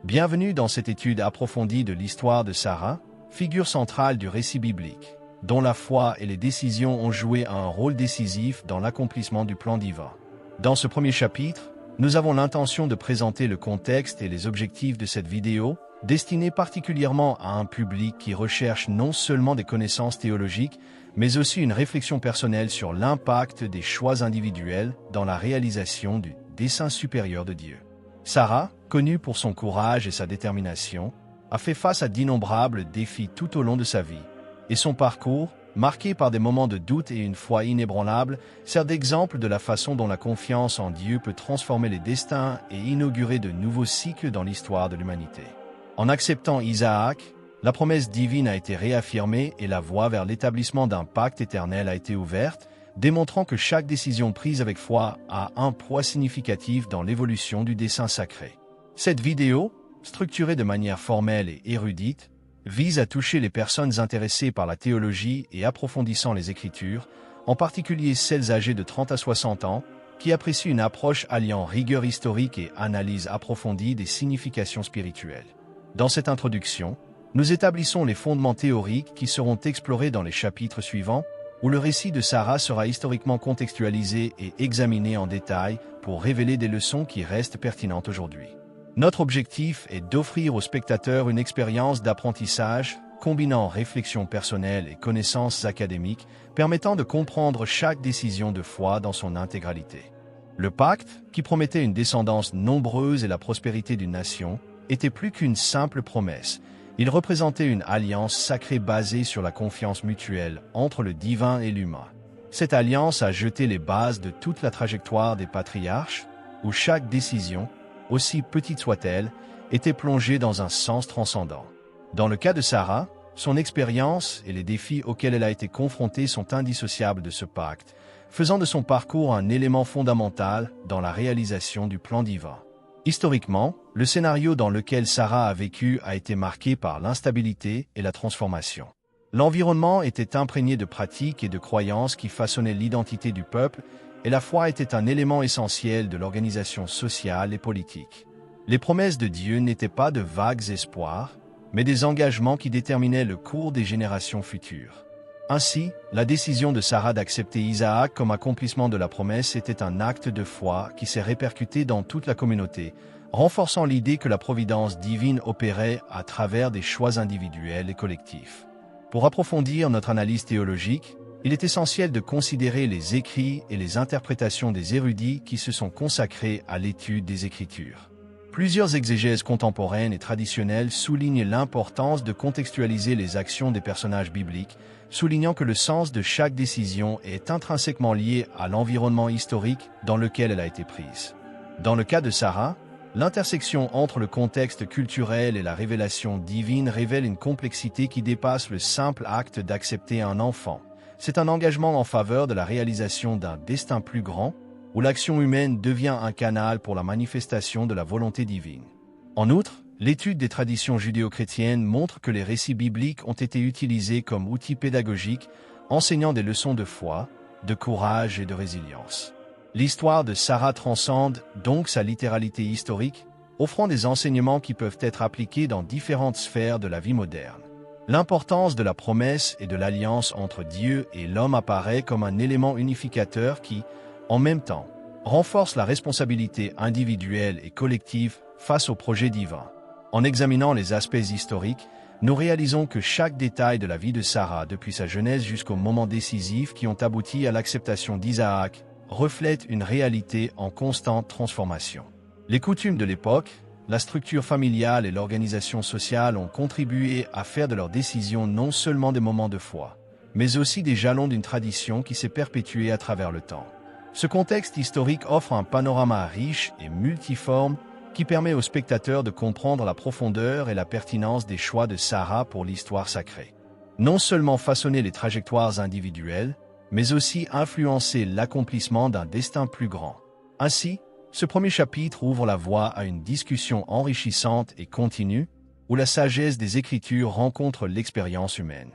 Bienvenue dans cette étude approfondie de l'histoire de Sarah, figure centrale du récit biblique, dont la foi et les décisions ont joué un rôle décisif dans l'accomplissement du plan divin. Dans ce premier chapitre, nous avons l'intention de présenter le contexte et les objectifs de cette vidéo, destinée particulièrement à un public qui recherche non seulement des connaissances théologiques, mais aussi une réflexion personnelle sur l'impact des choix individuels dans la réalisation du dessein supérieur de Dieu. Sarah, connue pour son courage et sa détermination, a fait face à d'innombrables défis tout au long de sa vie, et son parcours, marqué par des moments de doute et une foi inébranlable, sert d'exemple de la façon dont la confiance en Dieu peut transformer les destins et inaugurer de nouveaux cycles dans l'histoire de l'humanité. En acceptant Isaac, la promesse divine a été réaffirmée et la voie vers l'établissement d'un pacte éternel a été ouverte, démontrant que chaque décision prise avec foi a un poids significatif dans l'évolution du dessein sacré. Cette vidéo, structurée de manière formelle et érudite, vise à toucher les personnes intéressées par la théologie et approfondissant les Écritures, en particulier celles âgées de 30 à 60 ans, qui apprécient une approche alliant rigueur historique et analyse approfondie des significations spirituelles. Dans cette introduction, nous établissons les fondements théoriques qui seront explorés dans les chapitres suivants, où le récit de Sarah sera historiquement contextualisé et examiné en détail pour révéler des leçons qui restent pertinentes aujourd'hui. Notre objectif est d'offrir aux spectateurs une expérience d'apprentissage combinant réflexion personnelle et connaissances académiques, permettant de comprendre chaque décision de foi dans son intégralité. Le pacte, qui promettait une descendance nombreuse et la prospérité d'une nation, était plus qu'une simple promesse. Il représentait une alliance sacrée basée sur la confiance mutuelle entre le divin et l'humain. Cette alliance a jeté les bases de toute la trajectoire des patriarches, où chaque décision, aussi petite soit-elle, était plongée dans un sens transcendant. Dans le cas de Sarah, son expérience et les défis auxquels elle a été confrontée sont indissociables de ce pacte, faisant de son parcours un élément fondamental dans la réalisation du plan divin. Historiquement, le scénario dans lequel Sarah a vécu a été marqué par l'instabilité et la transformation. L'environnement était imprégné de pratiques et de croyances qui façonnaient l'identité du peuple, et la foi était un élément essentiel de l'organisation sociale et politique. Les promesses de Dieu n'étaient pas de vagues espoirs, mais des engagements qui déterminaient le cours des générations futures. Ainsi, la décision de Sarah d'accepter Isaac comme accomplissement de la promesse était un acte de foi qui s'est répercuté dans toute la communauté, renforçant l'idée que la providence divine opérait à travers des choix individuels et collectifs. Pour approfondir notre analyse théologique, il est essentiel de considérer les écrits et les interprétations des érudits qui se sont consacrés à l'étude des Écritures. Plusieurs exégèses contemporaines et traditionnelles soulignent l'importance de contextualiser les actions des personnages bibliques, soulignant que le sens de chaque décision est intrinsèquement lié à l'environnement historique dans lequel elle a été prise. Dans le cas de Sarah, l'intersection entre le contexte culturel et la révélation divine révèle une complexité qui dépasse le simple acte d'accepter un enfant. C'est un engagement en faveur de la réalisation d'un destin plus grand, où l'action humaine devient un canal pour la manifestation de la volonté divine. En outre, l'étude des traditions judéo-chrétiennes montre que les récits bibliques ont été utilisés comme outils pédagogiques, enseignant des leçons de foi, de courage et de résilience. L'histoire de Sarah transcende donc sa littéralité historique, offrant des enseignements qui peuvent être appliqués dans différentes sphères de la vie moderne. L'importance de la promesse et de l'alliance entre Dieu et l'homme apparaît comme un élément unificateur qui, en même temps, renforce la responsabilité individuelle et collective face au projet divin. En examinant les aspects historiques, nous réalisons que chaque détail de la vie de Sarah depuis sa jeunesse jusqu'aux moments décisifs qui ont abouti à l'acceptation d'Isaac reflète une réalité en constante transformation. Les coutumes de l'époque, la structure familiale et l'organisation sociale ont contribué à faire de leurs décisions non seulement des moments de foi, mais aussi des jalons d'une tradition qui s'est perpétuée à travers le temps. Ce contexte historique offre un panorama riche et multiforme qui permet aux spectateurs de comprendre la profondeur et la pertinence des choix de Sarah pour l'histoire sacrée. Non seulement façonner les trajectoires individuelles, mais aussi influencer l'accomplissement d'un destin plus grand. Ainsi, ce premier chapitre ouvre la voie à une discussion enrichissante et continue, où la sagesse des Écritures rencontre l'expérience humaine.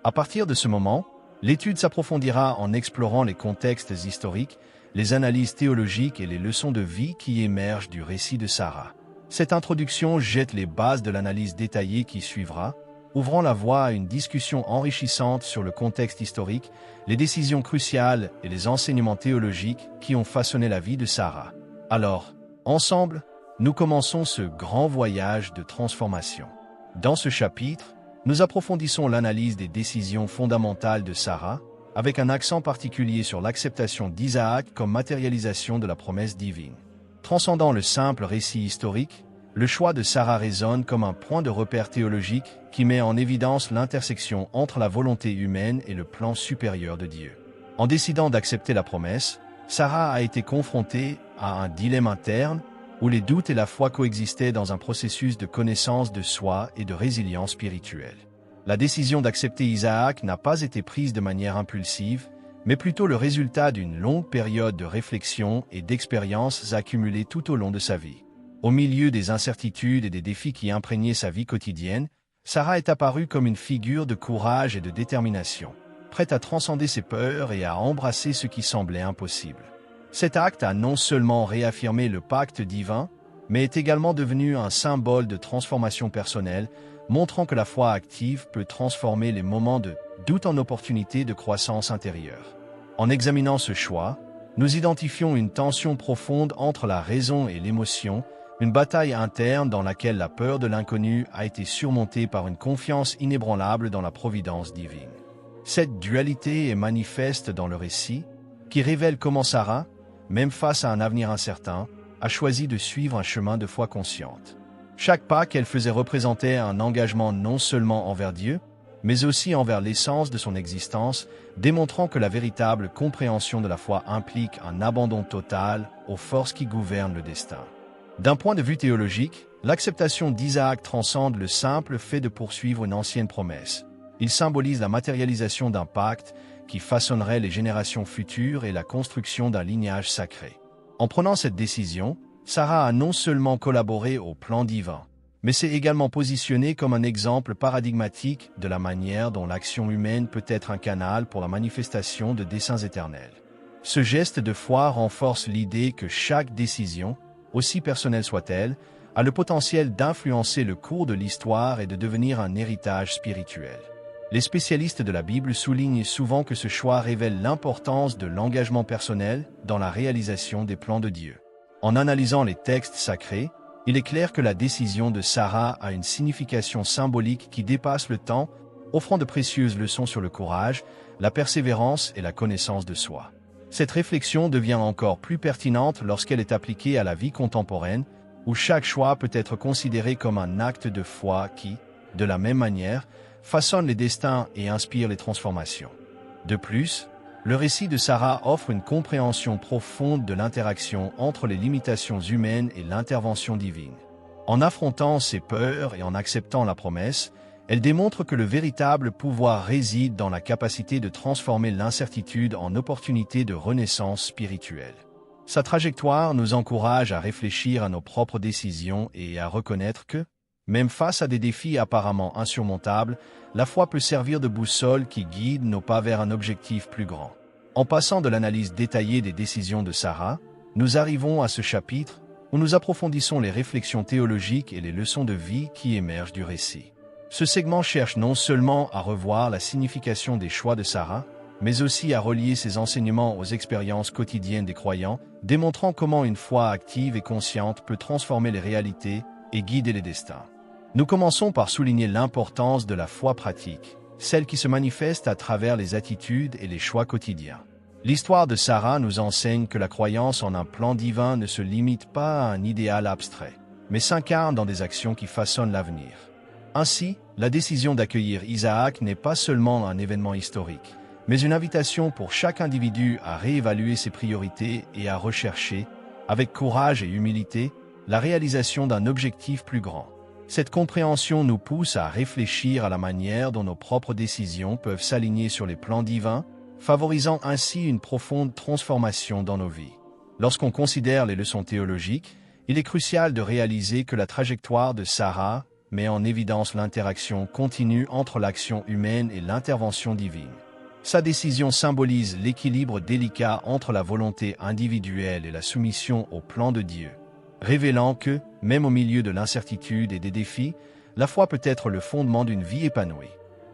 À partir de ce moment, l'étude s'approfondira en explorant les contextes historiques, les analyses théologiques et les leçons de vie qui émergent du récit de Sarah. Cette introduction jette les bases de l'analyse détaillée qui suivra, ouvrant la voie à une discussion enrichissante sur le contexte historique, les décisions cruciales et les enseignements théologiques qui ont façonné la vie de Sarah. Alors, ensemble, nous commençons ce grand voyage de transformation. Dans ce chapitre, nous approfondissons l'analyse des décisions fondamentales de Sarah, avec un accent particulier sur l'acceptation d'Isaac comme matérialisation de la promesse divine. Transcendant le simple récit historique, le choix de Sarah résonne comme un point de repère théologique qui met en évidence l'intersection entre la volonté humaine et le plan supérieur de Dieu. En décidant d'accepter la promesse, Sarah a été confrontée à un dilemme interne où les doutes et la foi coexistaient dans un processus de connaissance de soi et de résilience spirituelle. La décision d'accepter Isaac n'a pas été prise de manière impulsive, mais plutôt le résultat d'une longue période de réflexion et d'expériences accumulées tout au long de sa vie. Au milieu des incertitudes et des défis qui imprégnaient sa vie quotidienne, Sarah est apparue comme une figure de courage et de détermination, prête à transcender ses peurs et à embrasser ce qui semblait impossible. Cet acte a non seulement réaffirmé le pacte divin, mais est également devenu un symbole de transformation personnelle, montrant que la foi active peut transformer les moments de doute en opportunités de croissance intérieure. En examinant ce choix, nous identifions une tension profonde entre la raison et l'émotion, une bataille interne dans laquelle la peur de l'inconnu a été surmontée par une confiance inébranlable dans la providence divine. Cette dualité est manifeste dans le récit, qui révèle comment Sarah, même face à un avenir incertain, a choisi de suivre un chemin de foi consciente. Chaque pas qu'elle faisait représentait un engagement non seulement envers Dieu, mais aussi envers l'essence de son existence, démontrant que la véritable compréhension de la foi implique un abandon total aux forces qui gouvernent le destin. D'un point de vue théologique, l'acceptation d'Isaac transcende le simple fait de poursuivre une ancienne promesse. Il symbolise la matérialisation d'un pacte qui façonnerait les générations futures et la construction d'un lignage sacré. En prenant cette décision, Sarah a non seulement collaboré au plan divin, mais s'est également positionnée comme un exemple paradigmatique de la manière dont l'action humaine peut être un canal pour la manifestation de desseins éternels. Ce geste de foi renforce l'idée que chaque décision, aussi personnelle soit-elle, a le potentiel d'influencer le cours de l'histoire et de devenir un héritage spirituel. Les spécialistes de la Bible soulignent souvent que ce choix révèle l'importance de l'engagement personnel dans la réalisation des plans de Dieu. En analysant les textes sacrés, il est clair que la décision de Sarah a une signification symbolique qui dépasse le temps, offrant de précieuses leçons sur le courage, la persévérance et la connaissance de soi. Cette réflexion devient encore plus pertinente lorsqu'elle est appliquée à la vie contemporaine, où chaque choix peut être considéré comme un acte de foi qui, de la même manière, façonne les destins et inspire les transformations. De plus, le récit de Sarah offre une compréhension profonde de l'interaction entre les limitations humaines et l'intervention divine. En affrontant ses peurs et en acceptant la promesse, elle démontre que le véritable pouvoir réside dans la capacité de transformer l'incertitude en opportunité de renaissance spirituelle. Sa trajectoire nous encourage à réfléchir à nos propres décisions et à reconnaître que, même face à des défis apparemment insurmontables, la foi peut servir de boussole qui guide nos pas vers un objectif plus grand. En passant de l'analyse détaillée des décisions de Sarah, nous arrivons à ce chapitre où nous approfondissons les réflexions théologiques et les leçons de vie qui émergent du récit. Ce segment cherche non seulement à revoir la signification des choix de Sarah, mais aussi à relier ses enseignements aux expériences quotidiennes des croyants, démontrant comment une foi active et consciente peut transformer les réalités et guider les destins. Nous commençons par souligner l'importance de la foi pratique, celle qui se manifeste à travers les attitudes et les choix quotidiens. L'histoire de Sarah nous enseigne que la croyance en un plan divin ne se limite pas à un idéal abstrait, mais s'incarne dans des actions qui façonnent l'avenir. Ainsi, la décision d'accueillir Isaac n'est pas seulement un événement historique, mais une invitation pour chaque individu à réévaluer ses priorités et à rechercher, avec courage et humilité, la réalisation d'un objectif plus grand. Cette compréhension nous pousse à réfléchir à la manière dont nos propres décisions peuvent s'aligner sur les plans divins, favorisant ainsi une profonde transformation dans nos vies. Lorsqu'on considère les leçons théologiques, il est crucial de réaliser que la trajectoire de Sarah met en évidence l'interaction continue entre l'action humaine et l'intervention divine. Sa décision symbolise l'équilibre délicat entre la volonté individuelle et la soumission au plan de Dieu. révélant que, même au milieu de l'incertitude et des défis, la foi peut être le fondement d'une vie épanouie.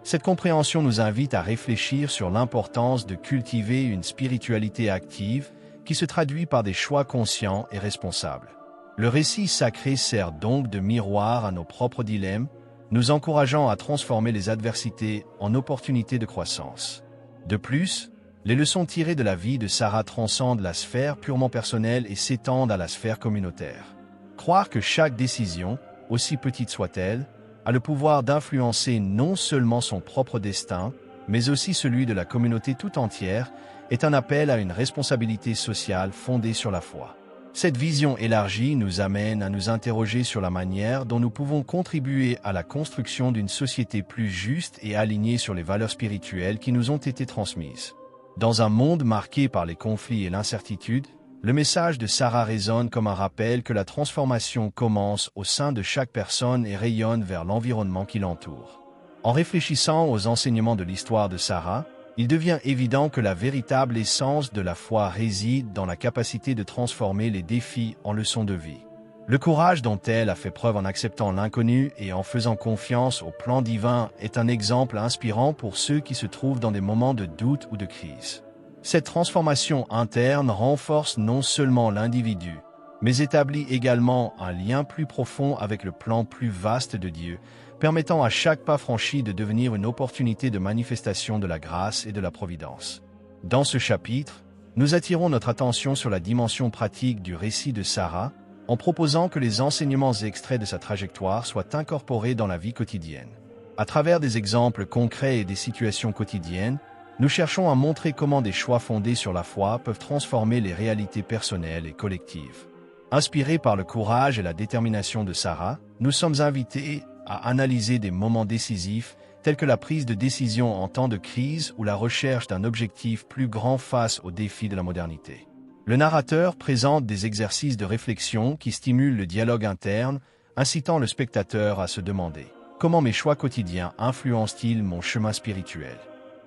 Cette compréhension nous invite à réfléchir sur l'importance de cultiver une spiritualité active qui se traduit par des choix conscients et responsables. Le récit sacré sert donc de miroir à nos propres dilemmes, nous encourageant à transformer les adversités en opportunités de croissance. De plus, les leçons tirées de la vie de Sarah transcendent la sphère purement personnelle et s'étendent à la sphère communautaire. Croire que chaque décision, aussi petite soit-elle, a le pouvoir d'influencer non seulement son propre destin, mais aussi celui de la communauté tout entière, est un appel à une responsabilité sociale fondée sur la foi. Cette vision élargie nous amène à nous interroger sur la manière dont nous pouvons contribuer à la construction d'une société plus juste et alignée sur les valeurs spirituelles qui nous ont été transmises. Dans un monde marqué par les conflits et l'incertitude, le message de Sarah résonne comme un rappel que la transformation commence au sein de chaque personne et rayonne vers l'environnement qui l'entoure. En réfléchissant aux enseignements de l'histoire de Sarah, il devient évident que la véritable essence de la foi réside dans la capacité de transformer les défis en leçons de vie. Le courage dont elle a fait preuve en acceptant l'inconnu et en faisant confiance au plan divin est un exemple inspirant pour ceux qui se trouvent dans des moments de doute ou de crise. Cette transformation interne renforce non seulement l'individu, mais établit également un lien plus profond avec le plan plus vaste de Dieu, permettant à chaque pas franchi de devenir une opportunité de manifestation de la grâce et de la providence. Dans ce chapitre, nous attirons notre attention sur la dimension pratique du récit de Sarah, en proposant que les enseignements extraits de sa trajectoire soient incorporés dans la vie quotidienne. À travers des exemples concrets et des situations quotidiennes, nous cherchons à montrer comment des choix fondés sur la foi peuvent transformer les réalités personnelles et collectives. Inspirés par le courage et la détermination de Sarah, nous sommes invités à analyser des moments décisifs tels que la prise de décision en temps de crise ou la recherche d'un objectif plus grand face aux défis de la modernité. Le narrateur présente des exercices de réflexion qui stimulent le dialogue interne, incitant le spectateur à se demander « Comment mes choix quotidiens influencent-ils mon chemin spirituel ?»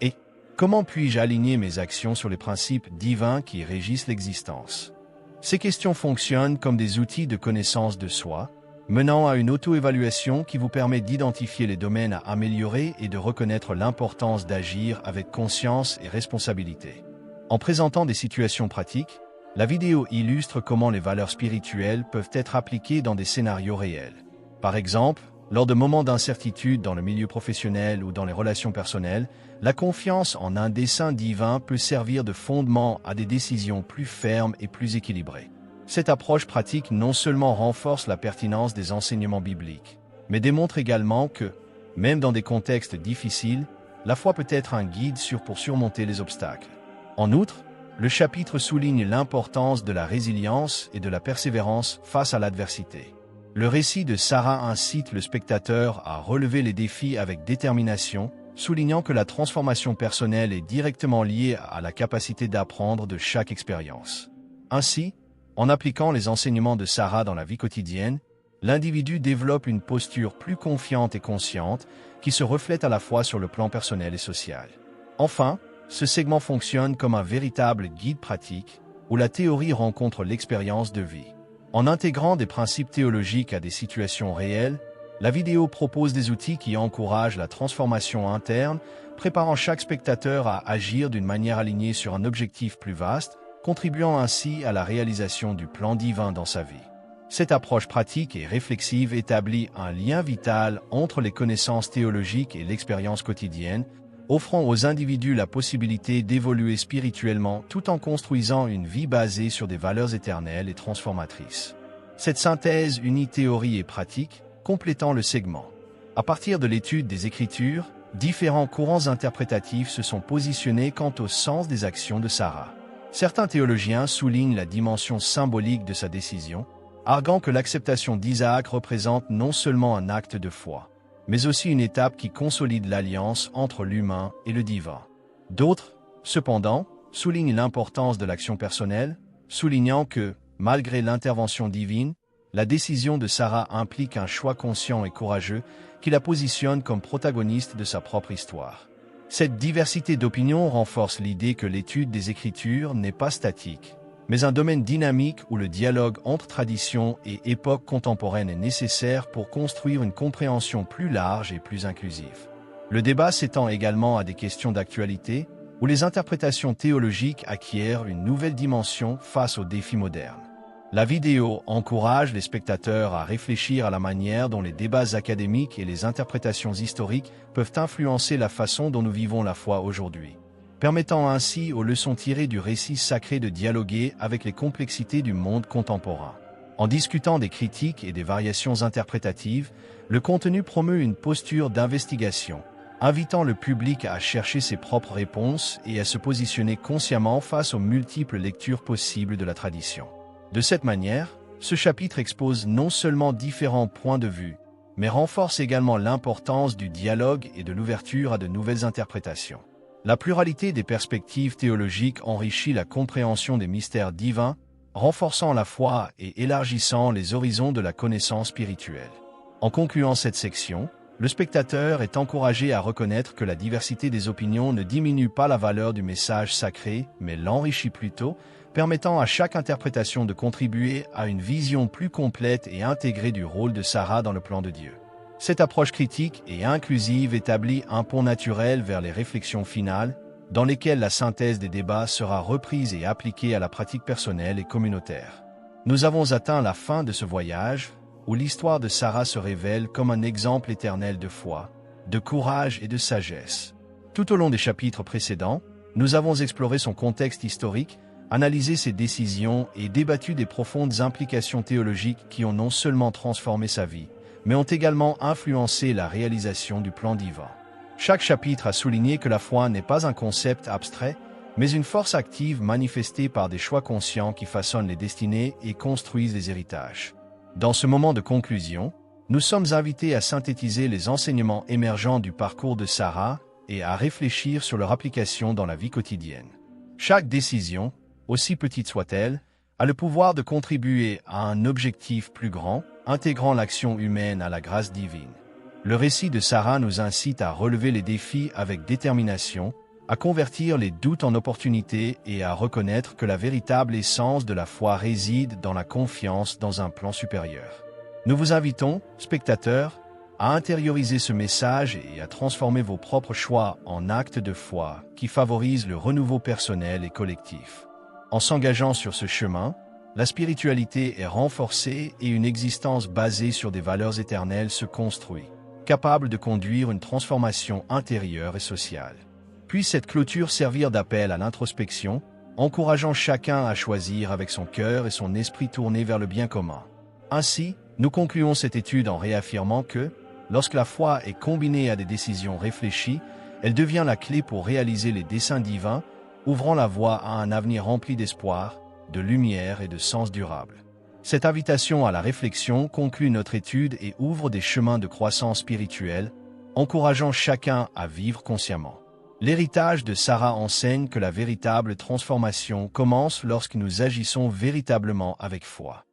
et « Comment puis-je aligner mes actions sur les principes divins qui régissent l'existence ?» Ces questions fonctionnent comme des outils de connaissance de soi, menant à une auto-évaluation qui vous permet d'identifier les domaines à améliorer et de reconnaître l'importance d'agir avec conscience et responsabilité. En présentant des situations pratiques, la vidéo illustre comment les valeurs spirituelles peuvent être appliquées dans des scénarios réels. Par exemple, lors de moments d'incertitude dans le milieu professionnel ou dans les relations personnelles, la confiance en un dessein divin peut servir de fondement à des décisions plus fermes et plus équilibrées. Cette approche pratique non seulement renforce la pertinence des enseignements bibliques, mais démontre également que, même dans des contextes difficiles, la foi peut être un guide pour surmonter les obstacles. En outre, le chapitre souligne l'importance de la résilience et de la persévérance face à l'adversité. Le récit de Sarah incite le spectateur à relever les défis avec détermination, soulignant que la transformation personnelle est directement liée à la capacité d'apprendre de chaque expérience. Ainsi, en appliquant les enseignements de Sarah dans la vie quotidienne, l'individu développe une posture plus confiante et consciente qui se reflète à la fois sur le plan personnel et social. Enfin, ce segment fonctionne comme un véritable guide pratique où la théorie rencontre l'expérience de vie. En intégrant des principes théologiques à des situations réelles, la vidéo propose des outils qui encouragent la transformation interne, préparant chaque spectateur à agir d'une manière alignée sur un objectif plus vaste, contribuant ainsi à la réalisation du plan divin dans sa vie. Cette approche pratique et réflexive établit un lien vital entre les connaissances théologiques et l'expérience quotidienne, offrant aux individus la possibilité d'évoluer spirituellement tout en construisant une vie basée sur des valeurs éternelles et transformatrices. Cette synthèse unit théorie et pratique, complétant le segment. À partir de l'étude des Écritures, différents courants interprétatifs se sont positionnés quant au sens des actions de Sarah. Certains théologiens soulignent la dimension symbolique de sa décision, arguant que l'acceptation d'Isaac représente non seulement un acte de foi, mais aussi une étape qui consolide l'alliance entre l'humain et le divin. D'autres, cependant, soulignent l'importance de l'action personnelle, soulignant que, malgré l'intervention divine, la décision de Sarah implique un choix conscient et courageux qui la positionne comme protagoniste de sa propre histoire. Cette diversité d'opinions renforce l'idée que l'étude des Écritures n'est pas statique, mais un domaine dynamique où le dialogue entre tradition et époque contemporaine est nécessaire pour construire une compréhension plus large et plus inclusive. Le débat s'étend également à des questions d'actualité, où les interprétations théologiques acquièrent une nouvelle dimension face aux défis modernes. La vidéo encourage les spectateurs à réfléchir à la manière dont les débats académiques et les interprétations historiques peuvent influencer la façon dont nous vivons la foi aujourd'hui, permettant ainsi aux leçons tirées du récit sacré de dialoguer avec les complexités du monde contemporain. En discutant des critiques et des variations interprétatives, le contenu promeut une posture d'investigation, invitant le public à chercher ses propres réponses et à se positionner consciemment face aux multiples lectures possibles de la tradition. De cette manière, ce chapitre expose non seulement différents points de vue, mais renforce également l'importance du dialogue et de l'ouverture à de nouvelles interprétations. La pluralité des perspectives théologiques enrichit la compréhension des mystères divins, renforçant la foi et élargissant les horizons de la connaissance spirituelle. En concluant cette section, le spectateur est encouragé à reconnaître que la diversité des opinions ne diminue pas la valeur du message sacré, mais l'enrichit plutôt, permettant à chaque interprétation de contribuer à une vision plus complète et intégrée du rôle de Sarah dans le plan de Dieu. Cette approche critique et inclusive établit un pont naturel vers les réflexions finales, dans lesquelles la synthèse des débats sera reprise et appliquée à la pratique personnelle et communautaire. Nous avons atteint la fin de ce voyage, où l'histoire de Sarah se révèle comme un exemple éternel de foi, de courage et de sagesse. Tout au long des chapitres précédents, nous avons exploré son contexte historique, analysé ses décisions et débattu des profondes implications théologiques qui ont non seulement transformé sa vie, mais ont également influencé la réalisation du plan divin. Chaque chapitre a souligné que la foi n'est pas un concept abstrait, mais une force active manifestée par des choix conscients qui façonnent les destinées et construisent les héritages. Dans ce moment de conclusion, nous sommes invités à synthétiser les enseignements émergents du parcours de Sarah et à réfléchir sur leur application dans la vie quotidienne. Chaque décision, aussi petite soit-elle, a le pouvoir de contribuer à un objectif plus grand, intégrant l'action humaine à la grâce divine. Le récit de Sarah nous incite à relever les défis avec détermination, à convertir les doutes en opportunités et à reconnaître que la véritable essence de la foi réside dans la confiance dans un plan supérieur. Nous vous invitons, spectateurs, à intérioriser ce message et à transformer vos propres choix en actes de foi qui favorisent le renouveau personnel et collectif. En s'engageant sur ce chemin, la spiritualité est renforcée et une existence basée sur des valeurs éternelles se construit, capable de conduire une transformation intérieure et sociale. Puisse cette clôture servir d'appel à l'introspection, encourageant chacun à choisir avec son cœur et son esprit tournés vers le bien commun. Ainsi, nous concluons cette étude en réaffirmant que, lorsque la foi est combinée à des décisions réfléchies, elle devient la clé pour réaliser les desseins divins, ouvrant la voie à un avenir rempli d'espoir, de lumière et de sens durable. Cette invitation à la réflexion conclut notre étude et ouvre des chemins de croissance spirituelle, encourageant chacun à vivre consciemment. L'héritage de Sarah enseigne que la véritable transformation commence lorsque nous agissons véritablement avec foi.